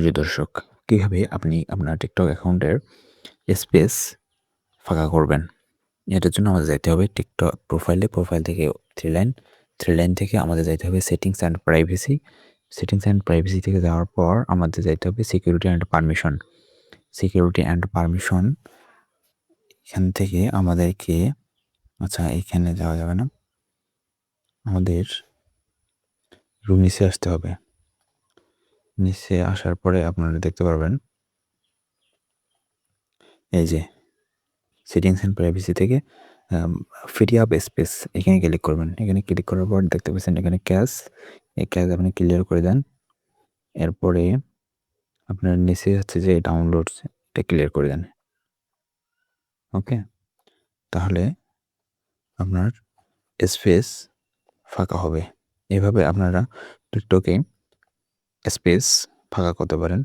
সুপ্রিয় দর্শক, কিভাবে আপনি আপনার TikTok অ্যাকাউন্টের স্পেস ফাঁকা করবেন? এটার জন্য আমাদের যাইতে হবে TikTok প্রোফাইল থেকে 3 লাইন, 3 লাইন থেকে আমাদের যাইতে হবে settings and privacy. Settings and privacy থেকে যাওয়ার পর আমাদের যাইতে হবে security and permission. Security and permission এখান থেকে আমাদেরকে এখানে যাওয়া যাবে না। আমাদের নিচে আসতে হবে। নিচে আসার পরে আপনারা দেখতে পারবেন এই যে সেটিংস অ্যান্ড প্রাইভেসি থেকে ফ্রি আপ স্পেস এখানে ক্লিক করবেন। এখানে ক্লিক করার পর দেখতে পাচ্ছেন এখানে এই ক্যাশ আপনি ক্লিয়ার করে দেন। এরপরে আপনার নিচে হচ্ছে যে ডাউনলোডস এটা ক্লিয়ার করে দেন। ওকে? তাহলে আপনার স্পেস ফাঁকা হবে। এভাবে আপনারা TikTok এ স্পেস ফাঁকা করতে পারেন।